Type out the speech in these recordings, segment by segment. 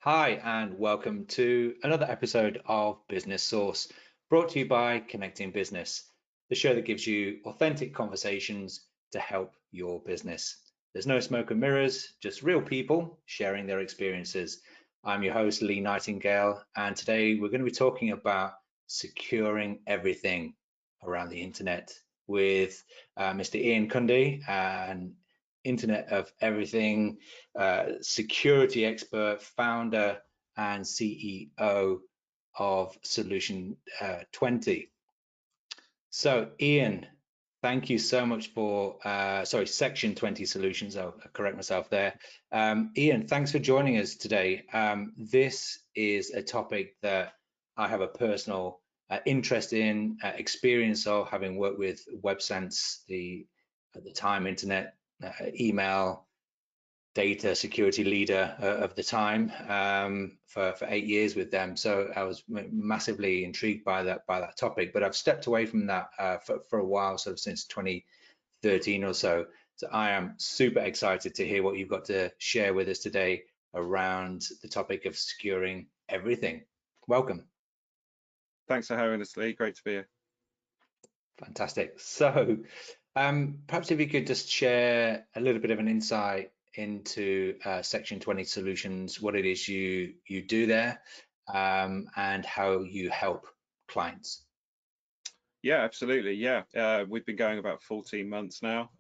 Hi, and welcome to another episode of Business Source, brought to you by Connecting Business, the show that gives you authentic conversations to help your business. There's no smoke and mirrors, just real people sharing their experiences. I'm your host, Lee Nightingale, and today we're going to be talking about securing everything around the internet with Mr. Iain Cundy, an Internet of Everything security expert, founder, and CEO of Solution 20. So, Iain, thank you so much for, Section 20 Solutions. I'll correct myself there. Iain, thanks for joining us today. This is a topic that I have a personal interest in, experience of, having worked with WebSense, at the time, internet, email, data security leader of the time for 8 years with them. So I was massively intrigued by that topic, but I've stepped away from that for a while, sort of since 2013 or so. So I am super excited to hear what you've got to share with us today around the topic of securing everything. Welcome. Thanks for having us, Lee. Great to be here. Fantastic. So perhaps if you could just share a little bit of an insight into Section 20 Solutions, what it is you do there, and how you help clients. Yeah, absolutely. Yeah, we've been going about 14 months now.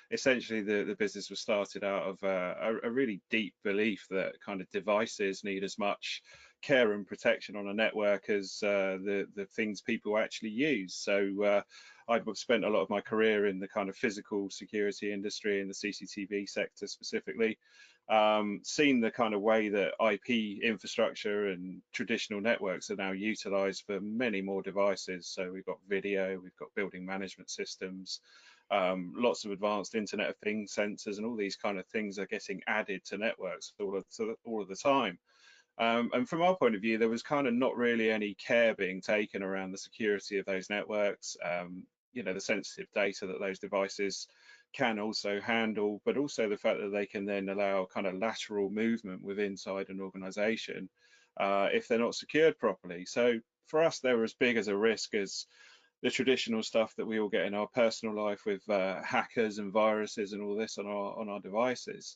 Essentially, the business was started out of a really deep belief that kind of devices need as much care and protection on a network as the things people actually use. So I've spent a lot of my career in the kind of physical security industry, in the CCTV sector specifically. Seen the kind of way that IP infrastructure and traditional networks are now utilized for many more devices. So we've got video, we've got building management systems, lots of advanced Internet of Things sensors, and all these kind of things are getting added to networks all of the time. And from our point of view, there was kind of not really any care being taken around the security of those networks, the sensitive data that those devices can also handle, but also the fact that they can then allow kind of lateral movement within inside an organization if they're not secured properly. So for us, they're as big as a risk as the traditional stuff that we all get in our personal life with hackers and viruses and all this on our devices.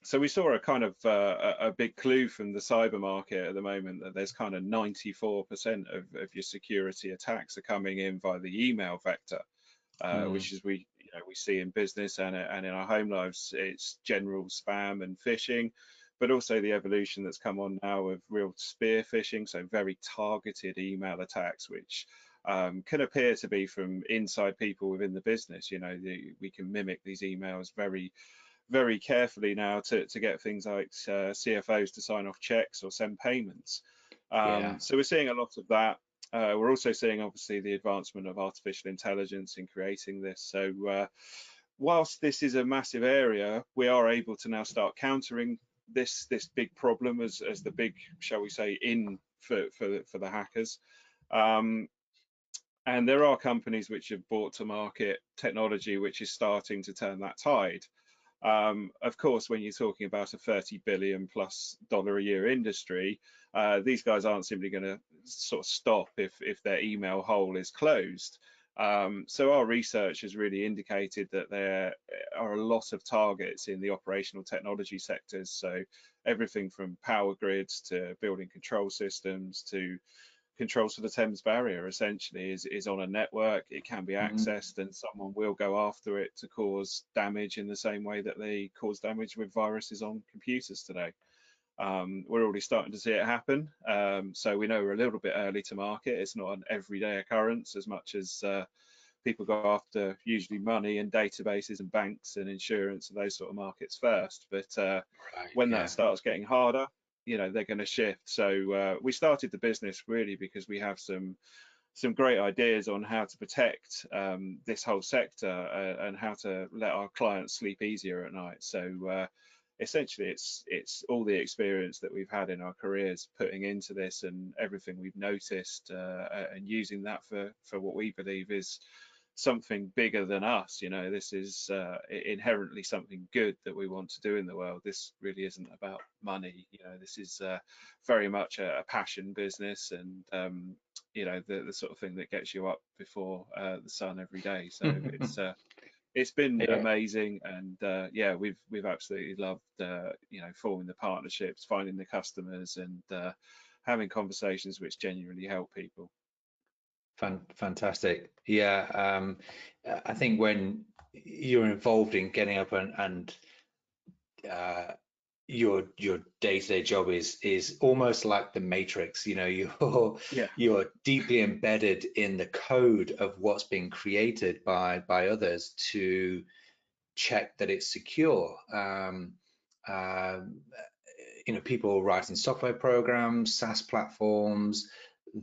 So we saw a kind of a big clue from the cyber market at the moment that there's kind of 94% of your security attacks are coming in via the email vector, which is we see in business and in our home lives. It's general spam and phishing, but also the evolution that's come on now of real spear phishing, so very targeted email attacks, which can appear to be from inside people within the business. We can mimic these emails very carefully now to get things like CFOs to sign off checks or send payments. So we're seeing a lot of that. We're also seeing, obviously, the advancement of artificial intelligence in creating this. So whilst this is a massive area, we are able to now start countering this big problem as the big, shall we say, for the hackers. And there are companies which have brought to market technology which is starting to turn that tide. Of course, when you're talking about a $30 billion+ a year industry, these guys aren't simply going to sort of stop if their email hole is closed. So our research has really indicated that there are a lot of targets in the operational technology sectors. So everything from power grids to building control systems to controls for the Thames barrier essentially is on a network. It can be accessed and someone will go after it to cause damage in the same way that they cause damage with viruses on computers today. We're already starting to see it happen. So we know we're a little bit early to market. It's not an everyday occurrence as much as people go after usually money and databases and banks and insurance and those sort of markets first. But when that starts getting harder, they're going to shift. So we started the business really because we have some great ideas on how to protect this whole sector and how to let our clients sleep easier at night. So essentially it's all the experience that we've had in our careers putting into this and everything we've noticed and using that for what we believe is something bigger than us. This is inherently something good that we want to do in the world. This really isn't about money. This is very much a passion business, and the sort of thing that gets you up before the sun every day. So it's been Yeah, amazing, and yeah, we've absolutely loved forming the partnerships, finding the customers, and having conversations which genuinely help people. fantastic. Yeah, I think when you're involved in getting up and uh, your day-to-day job is almost like the Matrix. Yeah. You're deeply embedded in the code of what's being created by others to check that it's secure. Um, People writing software programs, SaaS platforms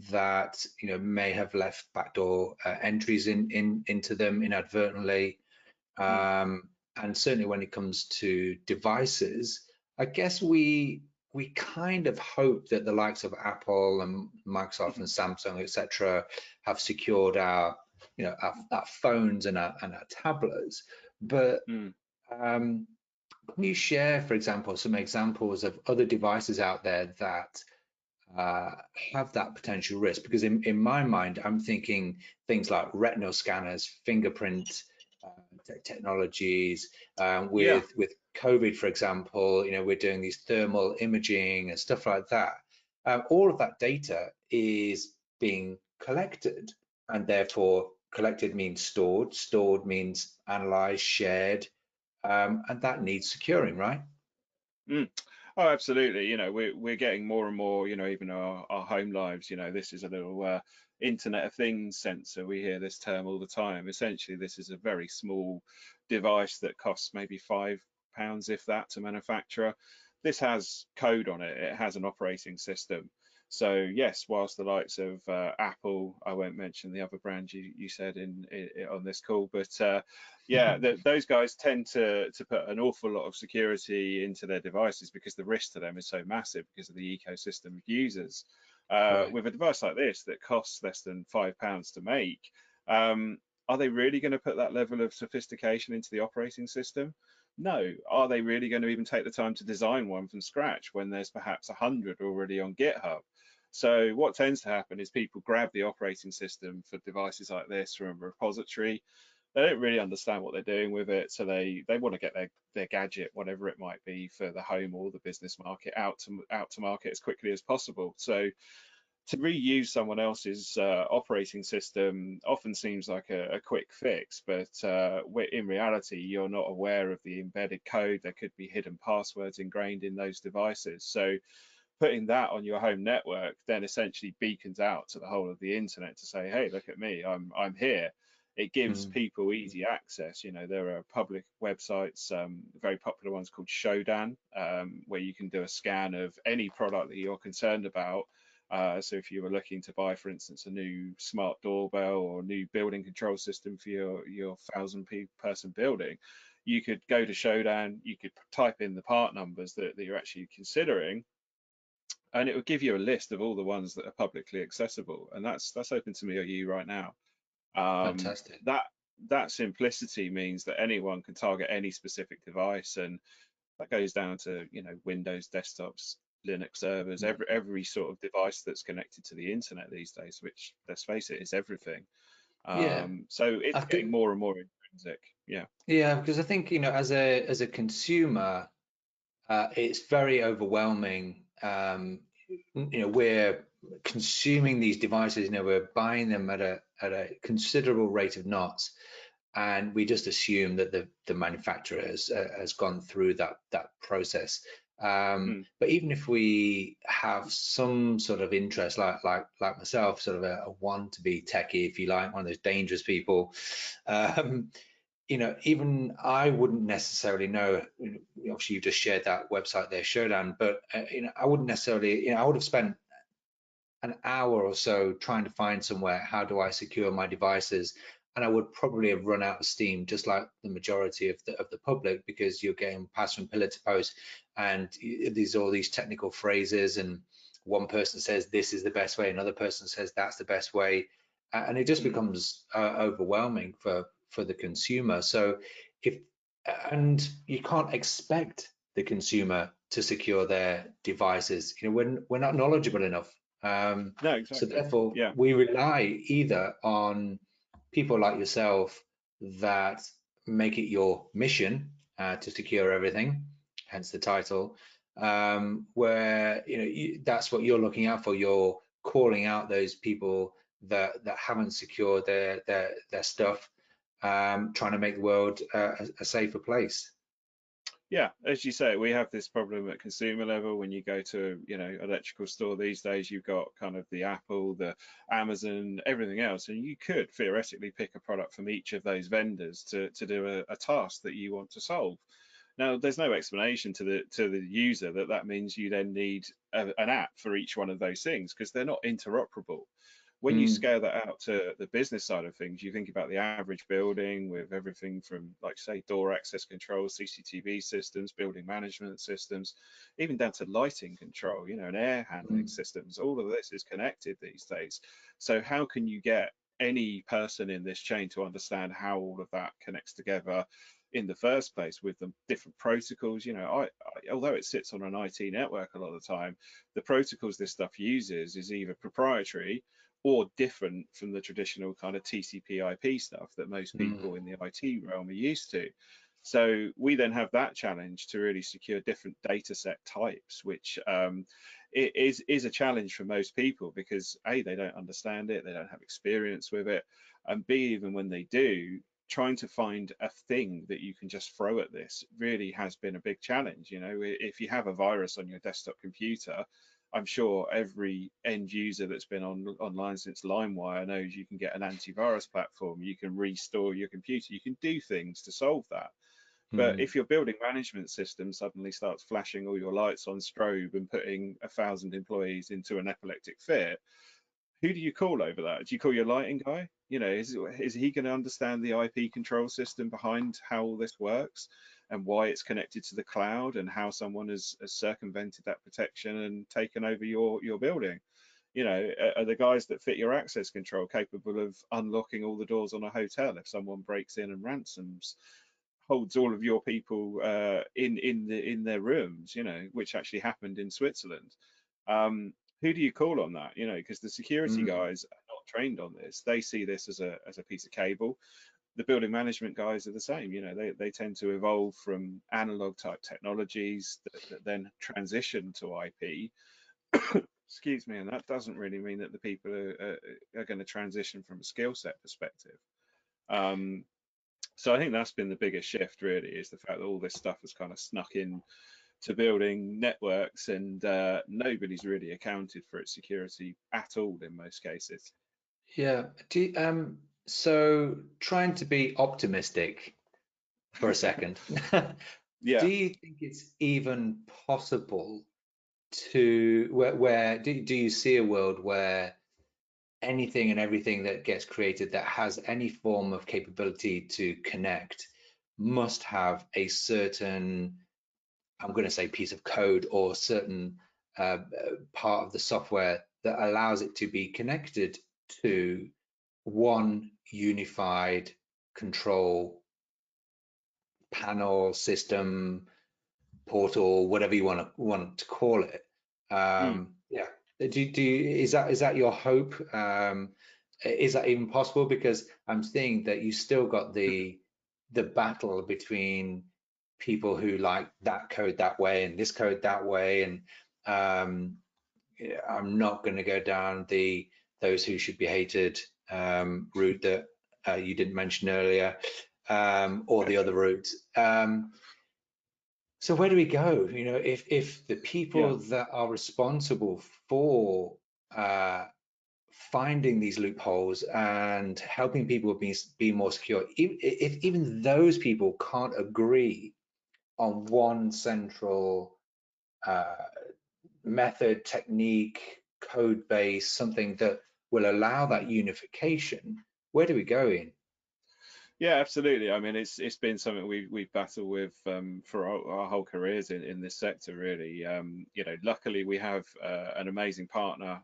that may have left backdoor entries into them inadvertently. Mm, Um, and certainly when it comes to devices, I guess we kind of hope that the likes of Apple and Microsoft and Samsung, etc., have secured our phones and our tablets. But mm, um, can you share, for example, some examples of other devices out there that uh, have that potential risk? Because in my mind, I'm thinking things like retinal scanners, fingerprint technologies. yeah. With COVID, for example, we're doing these thermal imaging and stuff like that. All of that data is being collected, and therefore collected means stored. Stored means analyzed, shared, and that needs securing, right? Mm. Oh, absolutely. We're getting more and more, even our home lives, this is a little Internet of Things sensor. We hear this term all the time. Essentially, this is a very small device that costs maybe £5, if that, to manufacture. This has code on it. It has an operating system. So yes, whilst the likes of Apple, I won't mention the other brand you said on this call, but yeah, those guys tend to put an awful lot of security into their devices because the risk to them is so massive because of the ecosystem of users. Right. With a device like this that costs less than £5 to make, are they really going to put that level of sophistication into the operating system? No. Are they really going to even take the time to design one from scratch when there's perhaps 100 already on GitHub? So what tends to happen is people grab the operating system for devices like this from a repository. They don't really understand what they're doing with it, so they want to get their gadget, whatever it might be, for the home or the business market out to market as quickly as possible. So to reuse someone else's operating system often seems like a quick fix, but in reality, you're not aware of the embedded code. There could be hidden passwords ingrained in those devices. So putting that on your home network then essentially beacons out to the whole of the internet to say, hey, look at me, I'm here. It gives Mm. people easy access. There are public websites, very popular ones called Shodan, where you can do a scan of any product that you're concerned about. So if you were looking to buy, for instance, a new smart doorbell or a new building control system for your 1,000-person building, you could go to Shodan, you could type in the part numbers that you're actually considering, and it will give you a list of all the ones that are publicly accessible, and that's open to me or you right now. Um, Fantastic. that that simplicity means that anyone can target any specific device, and that goes down to Windows desktops, Linux servers, Mm. every sort of device that's connected to the internet these days, which, let's face it, is everything. Yeah, So I it's getting think. more and more intrinsic. Yeah. Yeah, because I think as a consumer, it's very overwhelming. We're consuming these devices. We're buying them at a considerable rate of knots, and we just assume that the manufacturer has gone through that process. Mm, But even if we have some sort of interest, like myself, sort of a want to be techie, if you like, one of those dangerous people. Um, even I wouldn't necessarily know. Obviously, you just shared that website there, Showdown, but I wouldn't necessarily. I would have spent an hour or so trying to find somewhere. How do I secure my devices? And I would probably have run out of steam, just like the majority of the public, because you're getting passed from pillar to post, and these all these technical phrases, and one person says this is the best way, another person says that's the best way, and it just Mm. becomes overwhelming for the consumer. So if and you can't expect the consumer to secure their devices. We're not knowledgeable enough. No, So exactly. therefore, Yeah. we rely either on people like yourself that make it your mission to secure everything, hence the title, where that's what you're looking out for. You're calling out those people that haven't secured their stuff, trying to make the world a safer place. Yeah, as you say, we have this problem at consumer level. When you go to, electrical store these days, you've got kind of the Apple, the Amazon, everything else, and you could theoretically pick a product from each of those vendors to do a task that you want to solve. Now, there's no explanation to the user that means you then need an app for each one of those things because they're not interoperable. When you Mm, scale that out to the business side of things, you think about the average building with everything from, like, say, door access control, CCTV systems, building management systems, even down to lighting control, and air handling mm, systems. All of this is connected these days. So how can you get any person in this chain to understand how all of that connects together in the first place with the different protocols? Although it sits on an IT network a lot of the time, the protocols this stuff uses is either proprietary or different from the traditional kind of TCP/IP stuff that most mm, people in the IT realm are used to. So we then have that challenge to really secure different data set types, which it is a challenge for most people because A, they don't understand it, they don't have experience with it, and B, even when they do, trying to find a thing that you can just throw at this really has been a big challenge. If you have a virus on your desktop computer, I'm sure every end user that's been online since LimeWire knows you can get an antivirus platform, you can restore your computer, you can do things to solve that. But mm, if your building management system suddenly starts flashing all your lights on strobe and putting 1,000 employees into an epileptic fit, who do you call over that? Do you call your lighting guy? Is he going to understand the IP control system behind how all this works and why it's connected to the cloud and how someone has circumvented that protection and taken over your building? Are the guys that fit your access control capable of unlocking all the doors on a hotel if someone breaks in and ransoms, holds all of your people in their rooms, which actually happened in Switzerland? um, who do you call on that? Because the security mm. guys are not trained on this. They see this as a piece of cable. The building management guys are the same. They tend to evolve from analog type technologies that then transition to IP. Excuse me, and that doesn't really mean that the people are going to transition from a skill set perspective. Um, so I think that's been the biggest shift, really, is the fact that all this stuff has kind of snuck in to building networks, and nobody's really accounted for its security at all in most cases. Yeah. So trying to be optimistic for a second, do Yeah. you think it's even possible to where do you see a world where anything and everything that gets created that has any form of capability to connect must have a certain, I'm going to say, piece of code or certain part of the software that allows it to be connected to one unified control panel, system, portal, whatever you want to call it. Mm. Yeah. Is that your hope? Is that even possible? Because I'm seeing that you still got the battle between people who like that code that way and this code that way, and yeah, I'm not going to go down the those who should be hated route that you didn't mention earlier, or the other route. So where do we go? If the Yeah. people that are responsible for uh, finding these loopholes and helping people be more secure, if even those people can't agree on one central uh, method, technique, code base, something that will allow that Mm. unification, where do we go in? Yeah, absolutely. I mean, it's been something we've battled with for our whole careers in this sector, really. Luckily we have an amazing partner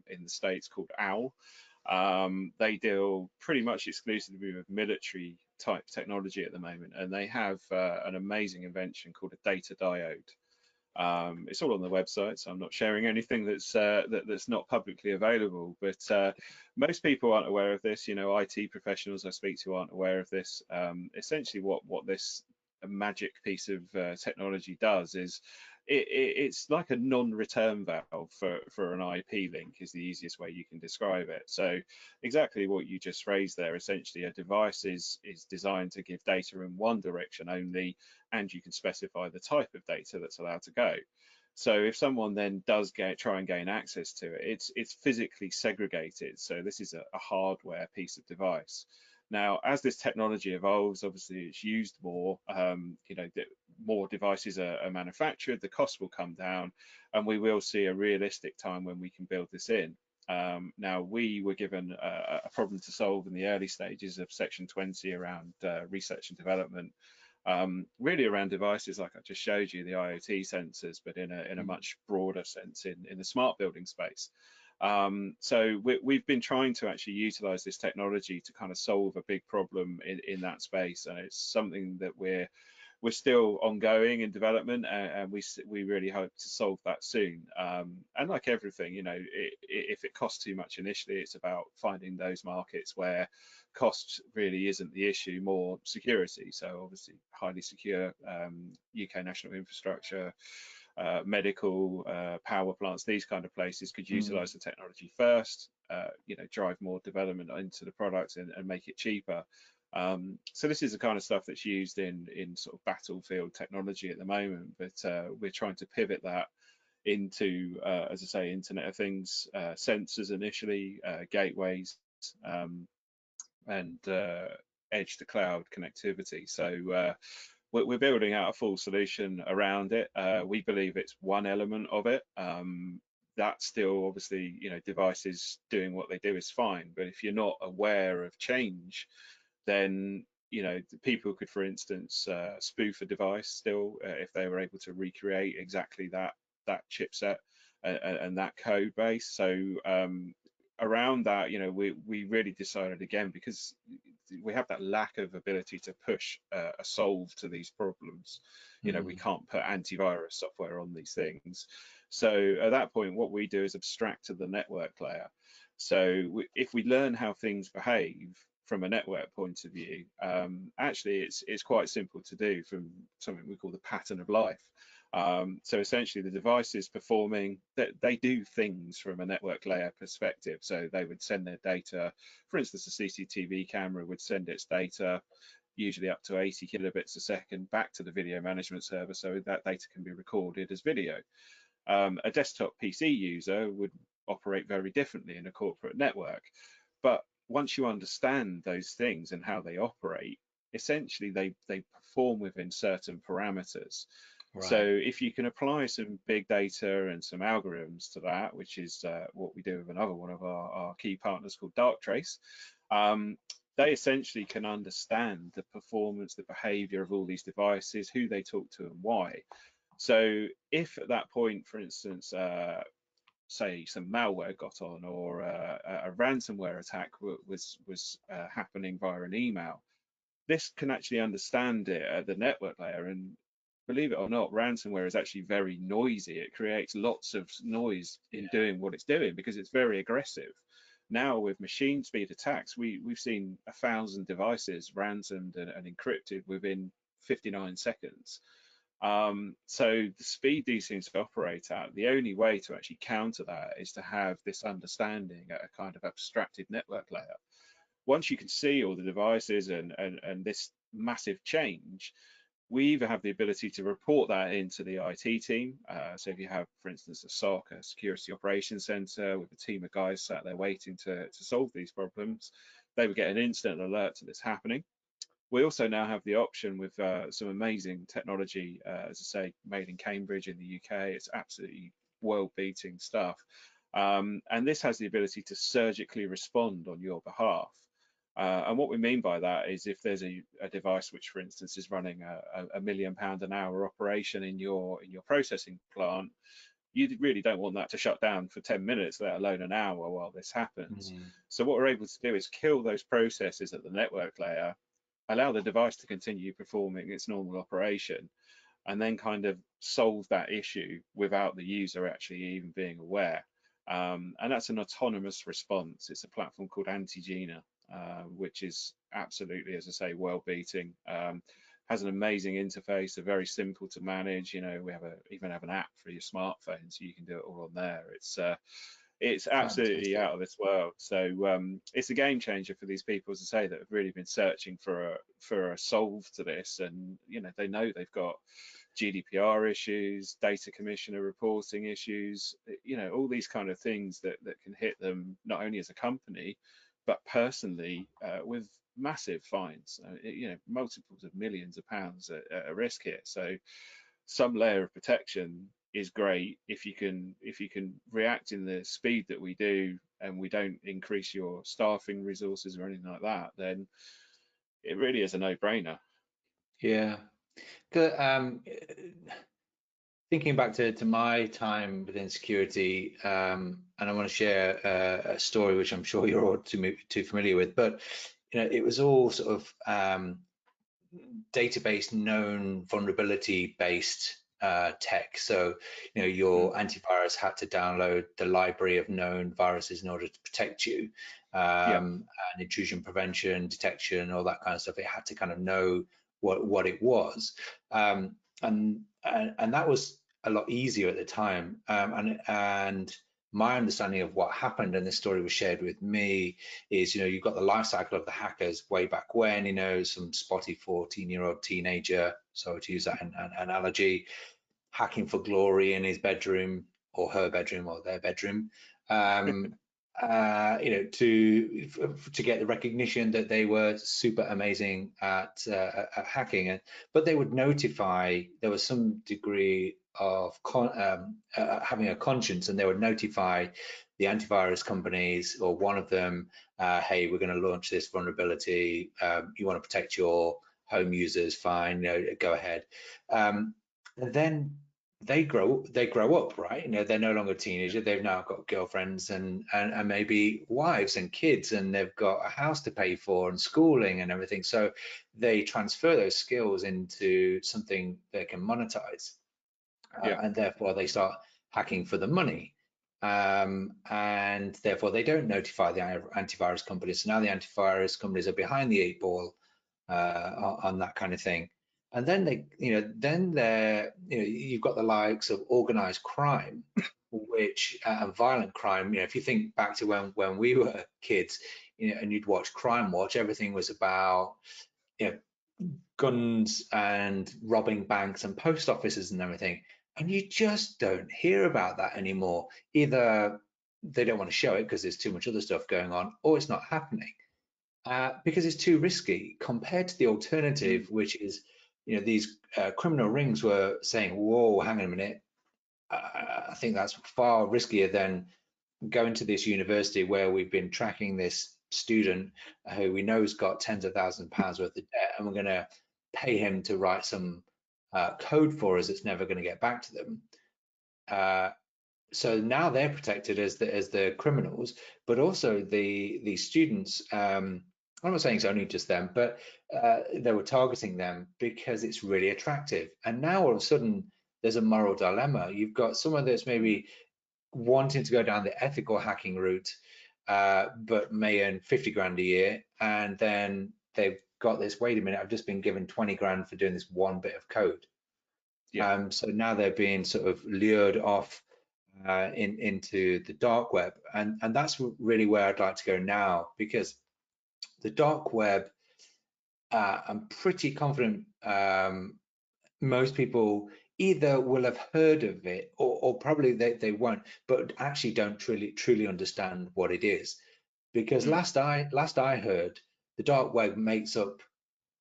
in the States called OWL. They deal pretty much exclusively with military type technology at the moment, and they have an amazing invention called a data diode. It's all on the website, so I'm not sharing anything that's not publicly available. But most people aren't aware of this. You know, IT professionals I speak to aren't aware of this. Essentially, what this magic piece of technology does is it's like a non-return valve for an IP link is the easiest way you can describe it. So exactly what you just phrased there. Essentially, a device is designed to give data in one direction only, and you can specify the type of data that's allowed to go. So if someone then does try and gain access to it, it's physically segregated. So this is a hardware piece of device. Now, as this technology evolves, obviously it's used more. You know, more devices are manufactured, the cost will come down, and we will see a realistic time when we can build this in. Now, we were given a problem to solve in the early stages of Section 20 around research and development, really around devices like I just showed you, the IoT sensors, but in a much broader sense in the smart building space. So we've been trying to actually utilize this technology to kind of solve a big problem in that space, and it's something that we're still ongoing in development, and we really hope to solve that soon. And like everything, you know, if it costs too much initially, it's about finding those markets where cost really isn't the issue, more security. So obviously highly secure UK national infrastructure, medical, power plants, these kind of places could utilize the technology first, you know, drive more development into the product and make it cheaper. So this is the kind of stuff that's used in sort of battlefield technology at the moment, but we're trying to pivot that into, as I say, Internet of Things, sensors initially, gateways, and edge to cloud connectivity. So we're building out a full solution around it. We believe it's one element of it. That's still obviously, you know, devices doing what they do is fine, but if you're not aware of change, then you know people could, for instance, spoof a device still if they were able to recreate exactly that chipset and that code base. So around that, you know, we really decided, again, because we have that lack of ability to push a solve to these problems. You know, we can't put antivirus software on these things. So at that point, what we do is abstract to the network layer. So if we learn how things behave from a network point of view, actually it's quite simple to do from something we call the pattern of life. So essentially the device is performing, they do things from a network layer perspective. So they would send their data, for instance, a CCTV camera would send its data, usually up to 80 kilobits a second, back to the video management server so that data can be recorded as video. A desktop PC user would operate very differently in a corporate network. But once you understand those things and how they operate, essentially they perform within certain parameters. Right. So if you can apply some big data and some algorithms to that, which is what we do with another one of our key partners called Darktrace, they essentially can understand the performance, the behavior of all these devices, who they talk to and why. So if at that point, for instance, say some malware got on, or a ransomware attack was happening via an email, this can actually understand it at the network layer. And believe it or not, ransomware is actually very noisy. It creates lots of noise in doing what it's doing because it's very aggressive. Now with machine speed attacks, we've seen 1,000 devices ransomed and encrypted within 59 seconds. So the speed these things operate at, the only way to actually counter that is to have this understanding at a kind of abstracted network layer. Once you can see all the devices and this massive change, we either have the ability to report that into the IT team. So if you have, for instance, a SOC, a security operations center, with a team of guys sat there waiting to solve these problems, they would get an instant alert to this happening. We also now have the option with some amazing technology, as I say, made in Cambridge in the UK. It's absolutely world-beating stuff. And this has the ability to surgically respond on your behalf. And what we mean by that is if there's a device which, for instance, is running a £1 million an hour operation in your processing plant, you really don't want that to shut down for 10 minutes, let alone an hour while this happens. Mm. So what we're able to do is kill those processes at the network layer, allow the device to continue performing its normal operation, and then kind of solve that issue without the user actually even being aware. And that's an autonomous response. It's a platform called Antigena, which is absolutely, as I say, well beating. Has an amazing interface, they're very simple to manage. You know, we even have an app for your smartphone, so you can do it all on there. It's absolutely Fantastic. out of this world. So it's a game changer for these people, as I say, that have really been searching for a solve to this. And you know, they know they've got GDPR issues, data commissioner reporting issues, you know, all these kind of things that can hit them not only as a company, but personally with massive fines, you know, multiples of millions of pounds at risk here. So some layer of protection is great if you can react in the speed that we do, and we don't increase your staffing resources or anything like that, then it really is a no-brainer. Yeah. Good. Thinking back to my time within security, and I want to share a story which I'm sure you're all too familiar with, but you know, it was all sort of database known vulnerability based tech. So, you know, Mm, your antivirus had to download the library of known viruses in order to protect you, yeah, and intrusion prevention, detection, all that kind of stuff. It had to kind of know what it was, and that was a lot easier at the time. And my understanding of what happened, and this story was shared with me, is, you know, you've got the life cycle of the hackers way back when, you know, some spotty 14-year-old teenager, so to use that analogy, hacking for glory in his bedroom or her bedroom or their bedroom, um, you know, to get the recognition that they were super amazing at hacking. But they would notify, there was some degree of having a conscience, and they would notify the antivirus companies or one of them, hey, we're going to launch this vulnerability. You want to protect your home users, fine, you know, go ahead. And then they grow up, right? You know, they're no longer a teenager. They've now got girlfriends and maybe wives and kids, and they've got a house to pay for and schooling and everything. So they transfer those skills into something they can monetize, yeah, and therefore they start hacking for the money. And therefore they don't notify the antivirus companies. So now the antivirus companies are behind the 8 ball on that kind of thing. And then you've got the likes of organized crime, which violent crime. You know, if you think back to when we were kids, you know, and you'd watch Crime Watch, everything was about, you know, guns and robbing banks and post offices and everything. And you just don't hear about that anymore. Either they don't want to show it because there's too much other stuff going on, or it's not happening because it's too risky compared to the mm, alternative, which is, you know, these criminal rings were saying, whoa, hang on a minute. I think that's far riskier than going to this university where we've been tracking this student who we know has got tens of thousands of pounds worth of debt, and we're going to pay him to write some code for us that's never going to get back to them. So now they're protected as the criminals, but also the students. I'm not saying it's only just them, but they were targeting them because it's really attractive. And now all of a sudden there's a moral dilemma. You've got someone that's maybe wanting to go down the ethical hacking route, but may earn 50 grand a year, and then they've got this, wait a minute, I've just been given 20 grand for doing this one bit of code. yeah, So now they're being sort of lured off into the dark web, and that's really where I'd like to go now, because the dark web, I'm pretty confident most people either will have heard of it, or probably they won't, but actually don't truly understand what it is. Because mm. last I heard, the dark web makes up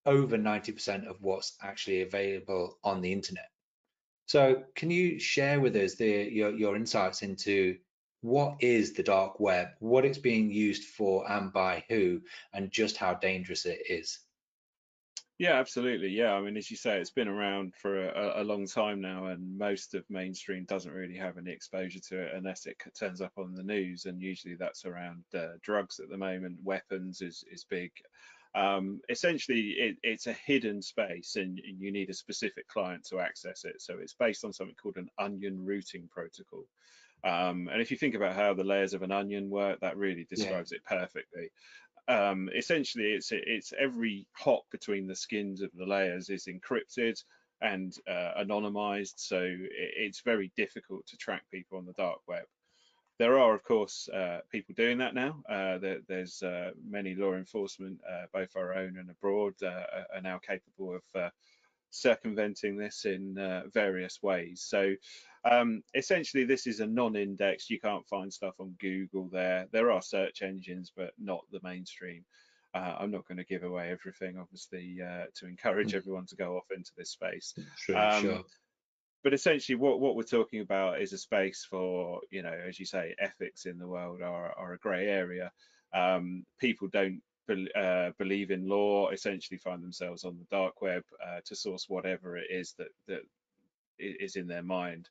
over 90% of what's actually available on the internet. So can you share with us your insights into what is the dark web, what it's being used for and by who, and just how dangerous it is? Yeah, absolutely. Yeah, I mean, as you say, it's been around for a long time now, and most of mainstream doesn't really have any exposure to it unless it turns up on the news, and usually that's around drugs at the moment. Weapons is big. Essentially, it's a hidden space, and you need a specific client to access it. So it's based on something called an onion routing protocol. And if you think about how the layers of an onion work, that really Yeah. describes it perfectly. Essentially, it's every hop between the skins of the layers is encrypted and anonymized, so it's very difficult to track people on the dark web. There are, of course, people doing that now. There's many law enforcement, both our own and abroad, are now capable of circumventing this in various ways. So essentially, this is a non-indexed. You can't find stuff on Google there. There are search engines, but not the mainstream. I'm not going to give away everything, obviously, to encourage everyone to go off into this space. Sure, Um, sure. but essentially, what we're talking about is a space for, as you say, ethics in the world are a grey area. People don't believe in law, essentially find themselves on the dark web to source whatever it is that is in their mind.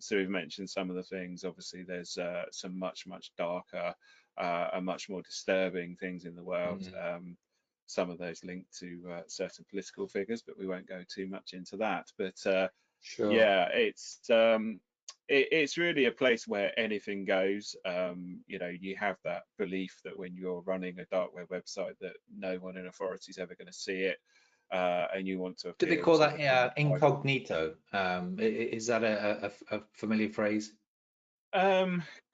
So we've mentioned some of the things. Obviously, there's some much darker and much more disturbing things in the world. Mm, Some of those linked to certain political figures, but we won't go too much into that. But sure. yeah, it's really a place where anything goes. You have that belief that when you're running a dark web website, that no one in authority is ever going to see it, and you want to Do they appeal call to that the kind of incognito? Is that a familiar phrase?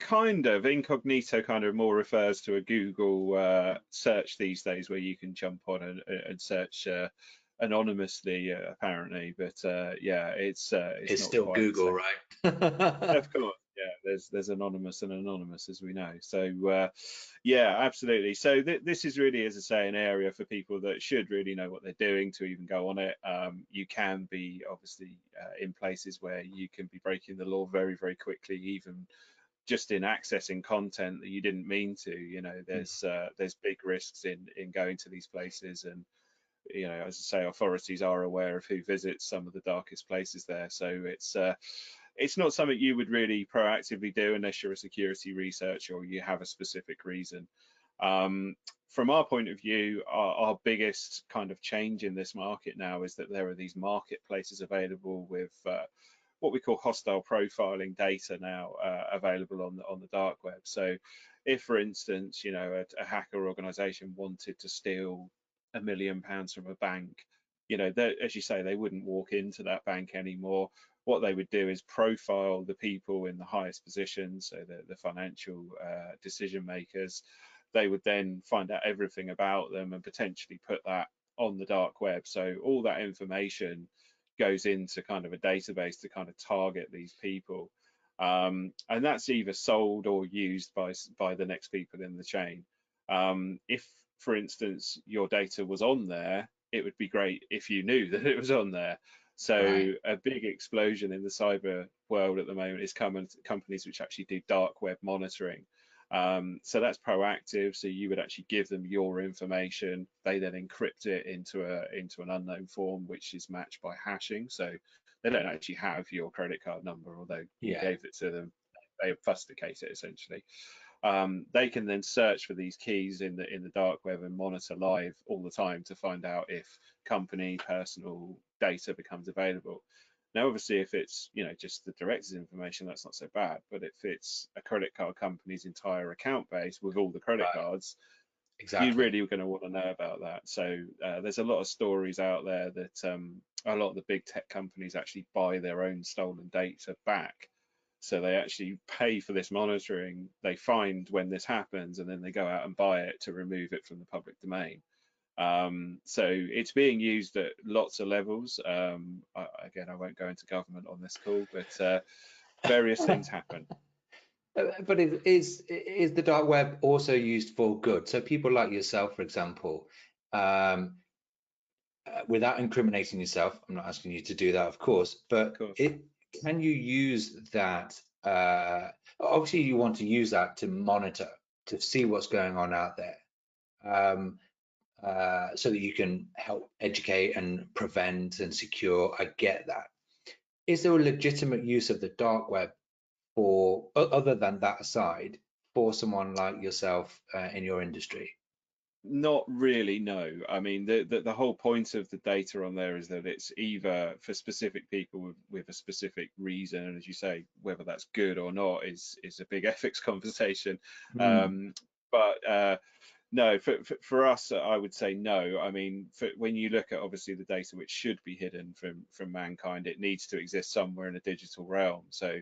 kind of incognito kind of more refers to a Google search these days where you can jump on and search anonymously apparently, but yeah, it's It's not still quite the Google, same. right? Of course, yeah. There's anonymous and anonymous, as we know. So yeah, absolutely. So this is really, as I say, an area for people that should really know what they're doing to even go on it. You can be obviously in places where you can be breaking the law very quickly, even just in accessing content that you didn't mean to. There's big risks in going to these places, and as I say, authorities are aware of who visits some of the darkest places there. So it's not something you would really proactively do unless you're a security researcher or you have a specific reason. Um, from our point of view, our biggest kind of change in this market now is that there are these marketplaces available with what we call hostile profiling data now available on the dark web. So, if, for instance, a hacker organization wanted to steal £1 million from a bank, as you say, they wouldn't walk into that bank anymore. What they would do is profile the people in the highest positions, so the financial decision makers. They would then find out everything about them and potentially put that on the dark web. So all that information goes into kind of a database to kind of target these people. And that's either sold or used by the next people in the chain. If, for instance, your data was on there, it would be great if you knew that it was on there. Right. So a big explosion in the cyber world at the moment is companies which actually do dark web monitoring. So that's proactive. So you would actually give them your information. They then encrypt it into an unknown form, which is matched by hashing. So they don't actually have your credit card number, although you Yeah. gave it to them. They obfuscate it essentially. They can then search for these keys in the dark web and monitor live all the time to find out if company personal data becomes available. Now, obviously, if it's just the director's information, that's not so bad. But if it's a credit card company's entire account base with all the credit Right. cards, you Exactly. really are going to want to know about that. So there's a lot of stories out there that a lot of the big tech companies actually buy their own stolen data back. So they actually pay for this monitoring. They find when this happens, and then they go out and buy it to remove it from the public domain. So it's being used at lots of levels. Again, I won't go into government on this call, but various things happen. But is the dark web also used for good? So people like yourself, for example, um, without incriminating yourself, I'm not asking you to do that, of course, Of but course. can you use that? Obviously, you want to use that to monitor, to see what's going on out there. Um, so that you can help educate and prevent and secure. I get that. Is there a legitimate use of the dark web for, other than that aside, for someone like yourself in your industry? Not really, no. I mean, the whole point of the data on there is that it's either for specific people with a specific reason, and as you say, whether that's good or not is a big ethics conversation. Hmm. Um, but no, for us, I would say no. I mean, when you look at obviously the data which should be hidden from mankind, it needs to exist somewhere in a digital realm. So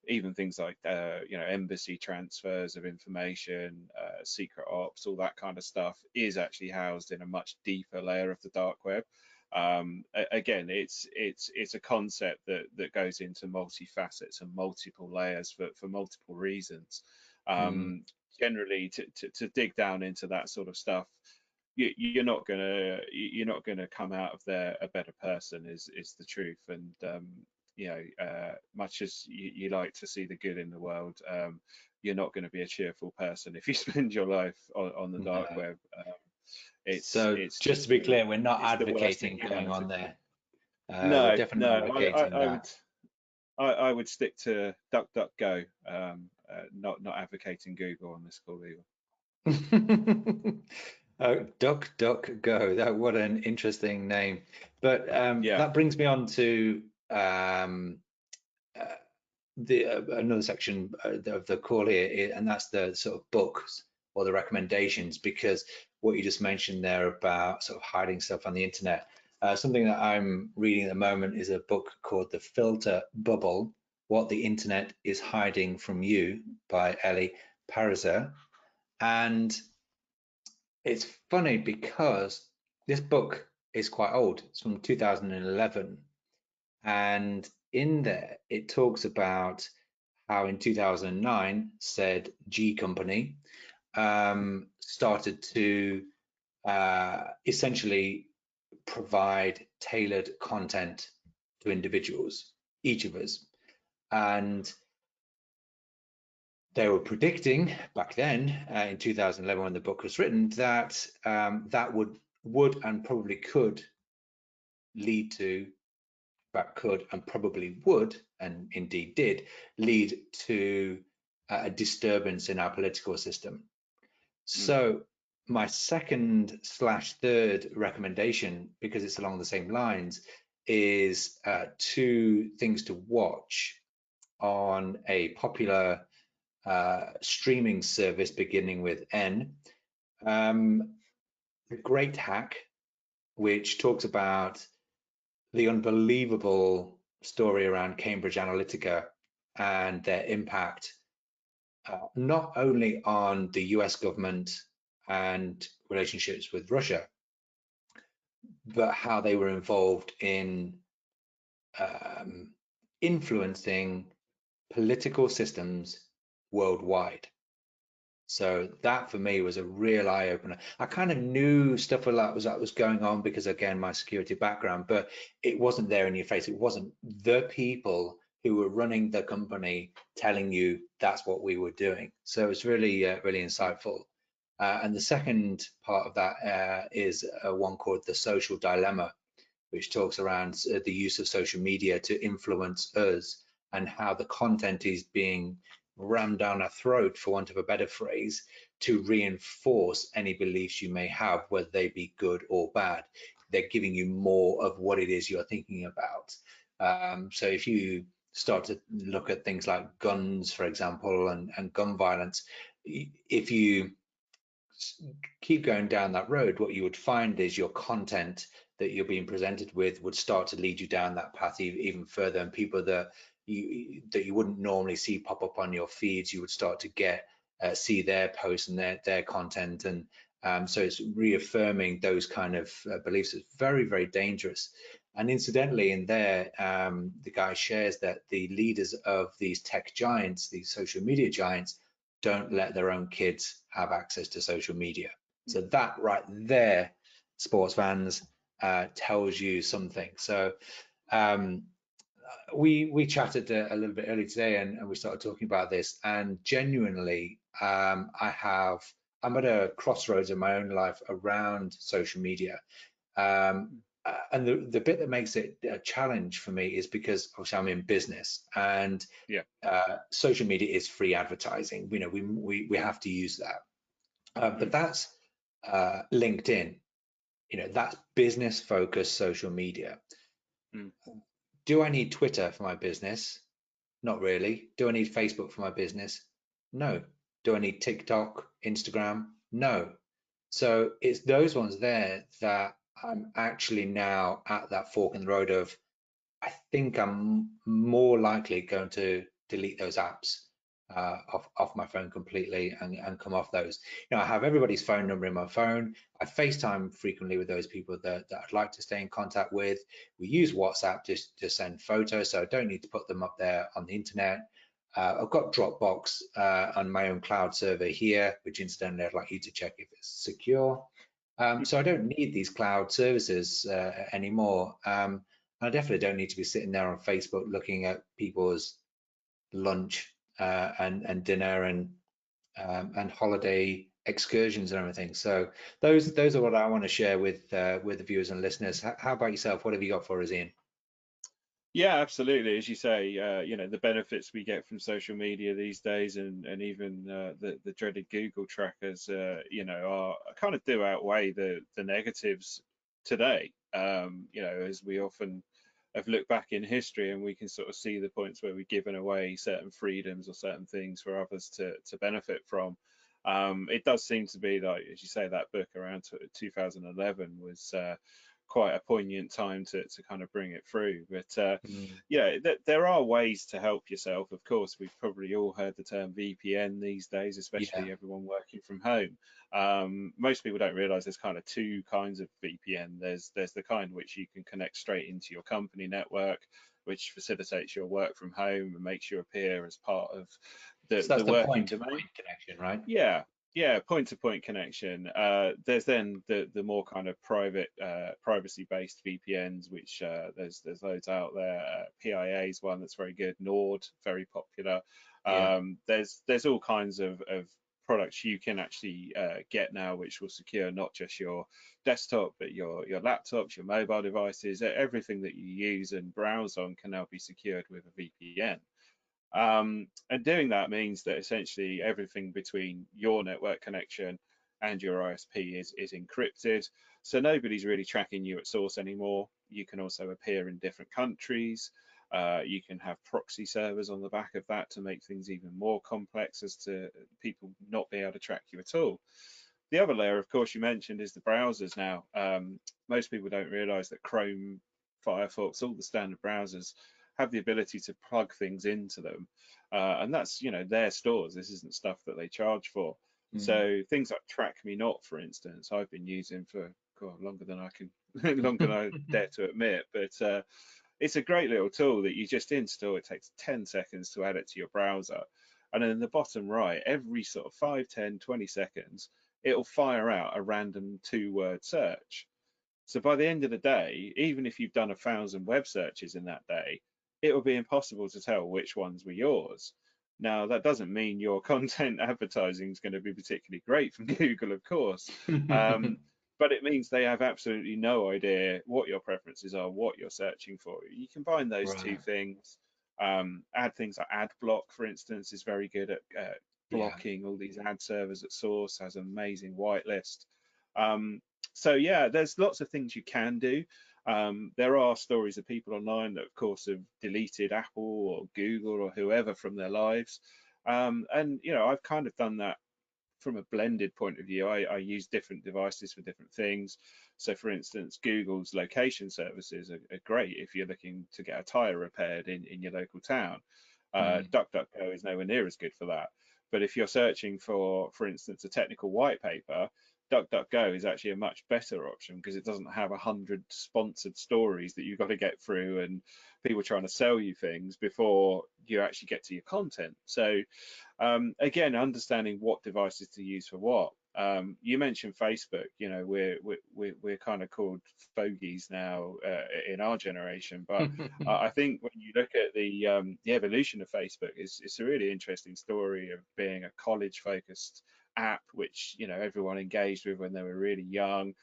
even things like embassy transfers of information, secret ops, all that kind of stuff is actually housed in a much deeper layer of the dark web. Again, it's a concept that goes into multi-facets and multiple layers for multiple reasons. Hmm. Generally, to dig down into that sort of stuff, you're not gonna come out of there a better person is the truth. And much as you like to see the good in the world, you're not going to be a cheerful person if you spend your life on the dark No. web. So It's just to just be clear, we're not it's the worst advocating going on inhumanity. there. We're No, definitely not no, advocating that. I would stick to DuckDuckGo, not advocating Google on this call either. Duck, duck, go. That what an interesting name. But Yeah, that brings me on to uh, the another section of the call here, and that's the sort of books or the recommendations, because what you just mentioned there about sort of hiding stuff on the internet. Something that I'm reading at the moment is a book called The Filter Bubble: What the Internet is Hiding from You by Ellie Pariser. And it's funny because this book is quite old. It's from 2011. And in there, it talks about how in 2009, said G company started to essentially provide tailored content to individuals, each of us. And they were predicting back then, in 2011, when the book was written, that that would and probably could lead to, that could and probably would, and indeed did, lead to a disturbance in our political system. mm, So my second slash third recommendation, because it's along the same lines, is two things to watch on a popular streaming service beginning with N. The Great Hack, which talks about the unbelievable story around Cambridge Analytica and their impact, not only on the US government and relationships with Russia, but how they were involved in um, influencing political systems worldwide. So that for me was a real eye opener. I kind of knew stuff like that was going on because again, my security background, but it wasn't there in your face. It wasn't the people who were running the company telling you that's what we were doing. So it was really, really mm, insightful. And the second part of that is one called The Social Dilemma, which talks around the use of social media to influence us and how the content is being rammed down our throat, for want of a better phrase, to reinforce any beliefs you may have, whether they be good or bad. They're giving you more of what it is you're thinking about. So if you start to look at things like guns, for example, and gun violence, if you keep going down that road, what you would find is your content that you're being presented with would start to lead you down that path even further, and people that you wouldn't normally see pop up on your feeds, you would start to get see their posts and their content, and so it's reaffirming those kind of beliefs. It's very, very dangerous. And incidentally, in there, the guy shares that the leaders of these tech giants, these social media giants, don't let their own kids have access to social media. mm, So that right there, sports fans, tells you something. So um, we chatted a little bit earlier today, and we started talking about this. And genuinely, I'm at a crossroads in my own life around social media. And the bit that makes it a challenge for me is because obviously I'm in business, and Yeah. social media is free advertising. You know, we have to use that. But Mm. that's LinkedIn. You know, that's business focused social media. Mm. Do I need Twitter for my business? Not really. Do I need Facebook for my business? No. Do I need TikTok, Instagram? No. So it's those ones there that I'm actually now at that fork in the road of, I think I'm more likely going to delete those apps off my phone completely and come off those. You know, I have everybody's phone number in my phone. I FaceTime frequently with those people that I'd like to stay in contact with. We use WhatsApp to send photos, so I don't need to put them up there on the internet. I've got Dropbox on my own cloud server here, which incidentally I'd like you to check if it's secure. So I don't need these cloud services anymore. I definitely don't need to be sitting there on Facebook looking at people's lunch and dinner and holiday excursions and everything. So those are what I want to share with the viewers and listeners. How about yourself? What have you got for us, Iain? Yeah, absolutely. As you say, the benefits we get from social media these days, and even the dreaded Google trackers, are kind of do outweigh the negatives today. As we often have looked back in history, and we can sort of see the points where we've given away certain freedoms or certain things for others to benefit from. It does seem to be like, as you say, that book around 2011 was quite a poignant time to kind of bring it through. But Mm, there are ways to help yourself. Of course, we've probably all heard the term VPN these days, yeah, especially everyone working from home. Most people don't realize there's kind of two kinds of VPN. There's the kind which you can connect straight into your company network, which facilitates your work from home and makes you appear as part of so that's the the working point to domain. point connection, right? Yeah, yeah, point-to-point connection. There's then the more kind of private, privacy-based VPNs, which there's loads out there. PIA is one that's very good. Nord, very popular. Yeah, There's all kinds of products you can actually get now, which will secure not just your desktop, but your laptops, your mobile devices, everything that you use and browse on can now be secured with a VPN. And doing that means that essentially everything between your network connection and your ISP is encrypted. So nobody's really tracking you at source anymore. You can also appear in different countries. You can have proxy servers on the back of that to make things even more complex as to people not be able to track you at all. The other layer, of course, you mentioned is the browsers now. Most people don't realize that Chrome, Firefox, all the standard browsers have the ability to plug things into them. And that's, their stores. This isn't stuff that they charge for. mm. So things like Track Me Not, for instance, I've been using for God, longer than I can, longer than I dare to admit. But it's a great little tool that you just install. It takes 10 seconds to add it to your browser. And then in the bottom right, every sort of 5, 10, 20 seconds, it'll fire out a random 2-word search. So by the end of the day, even if you've done 1,000 web searches in that day, it will be impossible to tell which ones were yours. Now, that doesn't mean your content advertising is going to be particularly great from Google, of course, um, but it means they have absolutely no idea what your preferences are, what you're searching for. You combine those two Right. things. Add things like ad block, for instance, is very good at Yeah. blocking all these ad servers at source, has an amazing whitelist. Um, so yeah, there's lots of things you can do. There are stories of people online that, of course, have deleted Apple or Google or whoever from their lives. And I've kind of done that from a blended point of view. I use different devices for different things. So, for instance, Google's location services are great if you're looking to get a tire repaired in your local town. Mm. DuckDuckGo is nowhere near as good for that. But if you're searching for instance, a technical white paper, DuckDuckGo is actually a much better option because it doesn't have 100 sponsored stories that you've got to get through and people trying to sell you things before you actually get to your content. So again, understanding what devices to use for what. You mentioned Facebook. We're kind of called fogies now in our generation, but I think when you look at the evolution of Facebook, it's a really interesting story of being a college-focused app, which everyone engaged with when they were really young.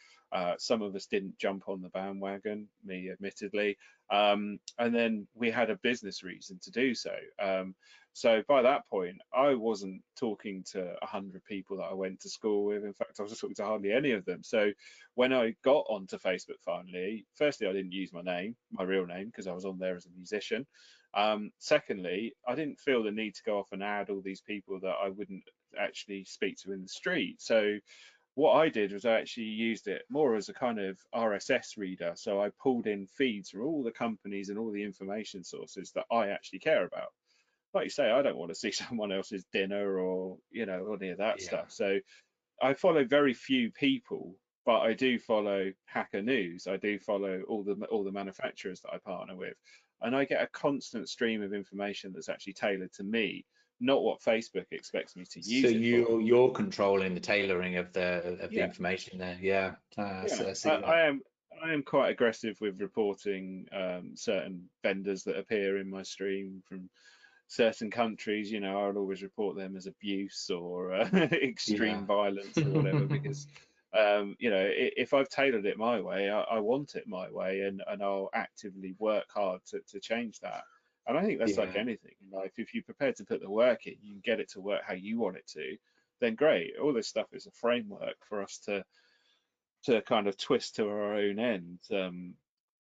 Some of us didn't jump on the bandwagon, me admittedly, and then we had a business reason to do so. So by that point, I wasn't talking to 100 people that I went to school with. In fact, I was talking to hardly any of them. So when I got onto Facebook finally, firstly, I didn't use my real name, because I was on there as a musician. Secondly, I didn't feel the need to go off and add all these people that I wouldn't actually speak to in the street. So what I did was I actually used it more as a kind of RSS reader. So I pulled in feeds from all the companies and all the information sources that I actually care about. Like you say, I don't want to see someone else's dinner or any of that Yeah. stuff. So I follow very few people, but I do follow Hacker News. I do follow all the manufacturers that I partner with, and I get a constant stream of information that's actually tailored to me, not what Facebook expects me to So use it for. you're controlling the tailoring of the Yeah, information there. Yeah. yeah. I I, see that. I am I am quite aggressive with reporting certain vendors that appear in my stream from certain countries. I'll always report them as abuse or Yeah. extreme violence or whatever, because if I've tailored it my way, I want it my way, and I'll actively work hard to change that. And I think that's like Yeah. anything in life. If you're prepared to put the work in, you can get it to work how you want it to, then great. All this stuff is a framework for us to kind of twist to our own end.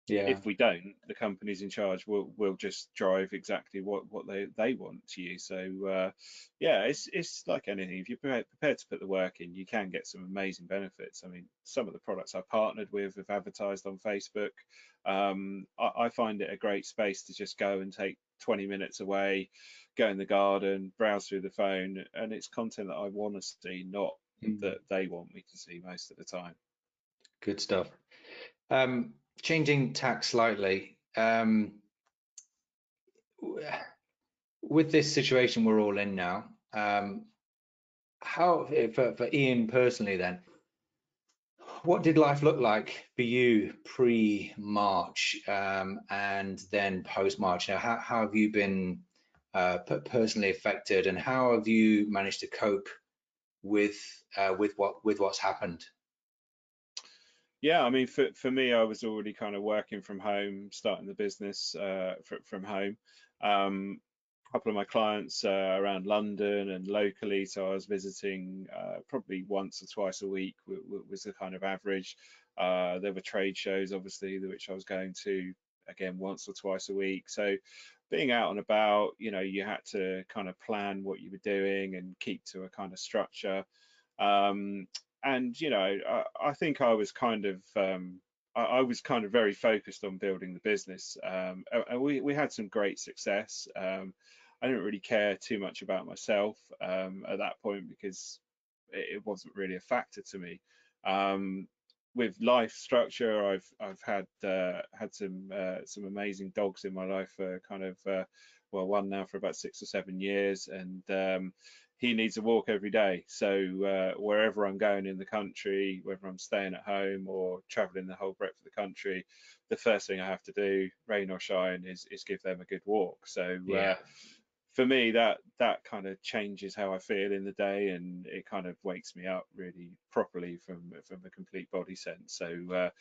Yeah. If we don't, the companies in charge will just drive exactly what they want to use. So yeah, it's like anything. If you're prepared to put the work in, you can get some amazing benefits. I mean, some of the products I partnered with have advertised on Facebook. I find it a great space to just go and take 20 minutes away, go in the garden, browse through the phone, and it's content that I want to see, not Mm. that they want me to see most of the time. Good stuff. Changing tack slightly. W- with this situation we're all in now, how for Iain personally then, what did life look like for you pre-March and then post-March? Now, how have you been personally affected, and how have you managed to cope with what's happened? Yeah, I mean, for me, I was already kind of working from home, starting the business from home. A couple of my clients around London and locally, so I was visiting probably once or twice a week was the kind of average. There were trade shows, obviously, which I was going to again once or twice a week. So being out and about, you had to kind of plan what you were doing and keep to a kind of structure. Um, and I think I was kind of very focused on building the business, and we had some great success. I didn't really care too much about myself at that point, because it wasn't really a factor to me. Um, with life structure, I've had some amazing dogs in my life for kind of well, one now for about 6 or 7 years, and he needs a walk every day. So wherever I'm going in the country, whether I'm staying at home or traveling the whole breadth of the country, the first thing I have to do, rain or shine, is give them a good walk. So Yeah, for me, that kind of changes how I feel in the day, and it kind of wakes me up really properly from a complete body sense. So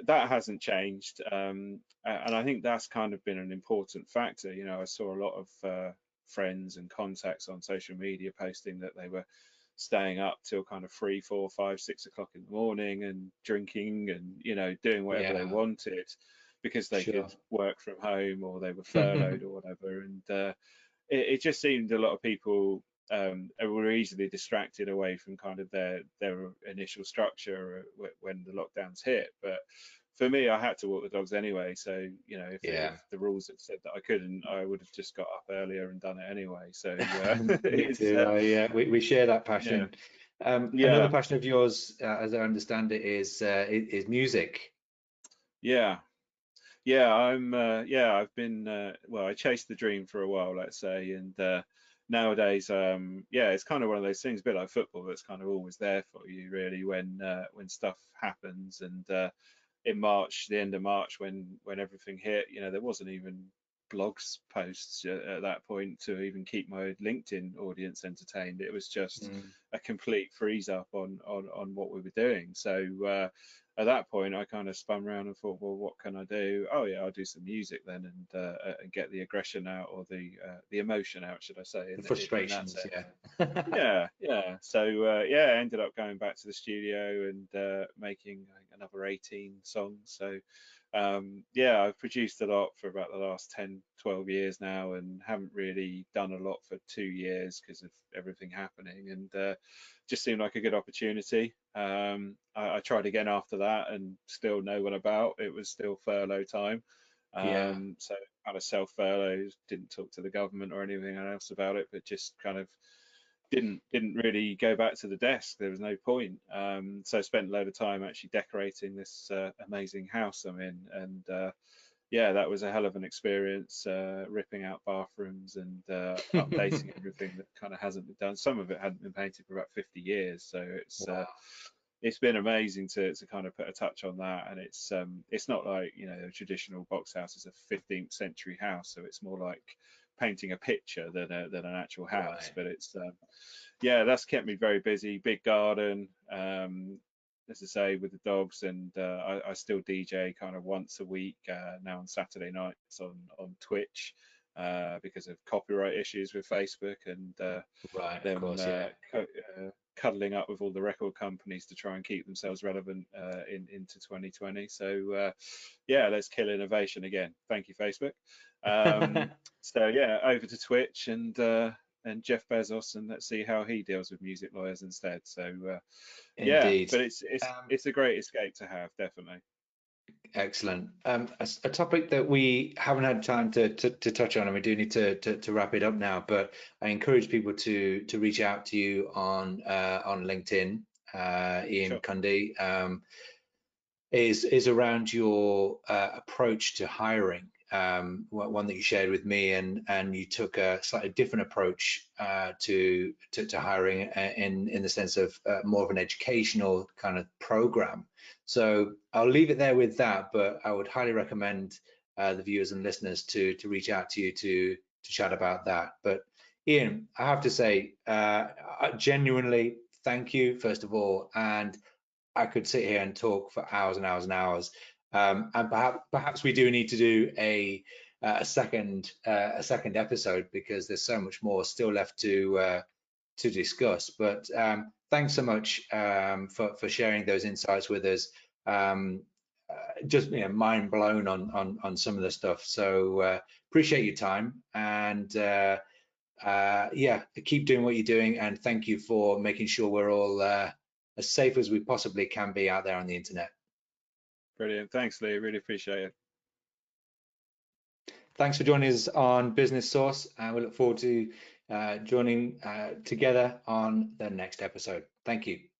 that hasn't changed, and I think that's kind of been an important factor. I saw a lot of friends and contacts on social media posting that they were staying up till kind of 3, 4, 5, 6 o'clock in the morning and drinking and doing whatever they yeah, wanted, because they could sure. work from home or they were furloughed or whatever. And it just seemed a lot of people were easily distracted away from kind of their initial structure when the lockdowns hit. But for me, I had to walk the dogs anyway. So if Yeah, the rules had said that I couldn't, I would have just got up earlier and done it anyway. So me it's too. We share that yeah, passion. Another yeah, passion of yours, as I understand it, is music. yeah. Yeah, I've been well, I chased the dream for a while, let's say, and nowadays yeah, it's kind of one of those things, a bit like football, that's kind of always there for you really when stuff happens. And in March, the end of March, when everything hit, there wasn't even blogs posts at that point to even keep my LinkedIn audience entertained. It was just a complete freeze up on what we were doing. So at that point, I kind of spun around and thought, well, what can I do? Oh yeah, I'll do some music then, and get the aggression out, or the emotion out, should I say, The in that frustrations, sense. yeah. Yeah. So yeah, I ended up going back to the studio and making, I think, another 18 songs. So yeah, I've produced a lot for about the last 10, 12 years now, and haven't really done a lot for 2 years because of everything happening, and just seemed like a good opportunity. I tried again after that, and still no one about. It was still furlough time. Yeah. So kind of self furloughed, didn't talk to the government or anything else about it, but just kind of didn't really go back to the desk. There was no point. So I spent a load of time actually decorating this amazing house I'm in, and yeah, that was a hell of an experience, ripping out bathrooms and updating everything that kind of hasn't been done. Some of it hadn't been painted for about 50 years, so Wow. it's been amazing to kind of put a touch on that. And it's not like, a traditional box house is a 15th century house, so it's more like painting a picture than an actual house. Right. But it's yeah, that's kept me very busy. Big garden, as I say, with the dogs, and I still DJ kind of once a week now on Saturday nights on Twitch because of copyright issues with Facebook, and Right, of them course, yeah. cuddling up with all the record companies to try and keep themselves relevant into 2020. So yeah, let's kill innovation again. Thank you, Facebook. So yeah, over to Twitch and Jeff Bezos, and let's see how he deals with music lawyers instead. So yeah, Indeed. but it's a great escape to have, definitely. Excellent. A topic that we haven't had time to touch on, and we do need to wrap it up now, but I encourage people to reach out to you on LinkedIn, Iain Sure. Cundy, is around your approach to hiring. One that you shared with me, and you took a slightly different approach to hiring in the sense of more of an educational kind of program. So I'll leave it there with that, but I would highly recommend the viewers and listeners to reach out to you to chat about that. But Iain, I have to say, genuinely, thank you first of all, and I could sit here and talk for hours and hours and hours. And perhaps we do need to do a second episode, because there's so much more still left to discuss. But thanks so much for sharing those insights with us. Just mind blown on some of the stuff. So appreciate your time, and yeah, keep doing what you're doing, and thank you for making sure we're all as safe as we possibly can be out there on the internet. Brilliant. Thanks, Lee. Really appreciate it. Thanks for joining us on Business Source, and we look forward to joining together on the next episode. Thank you.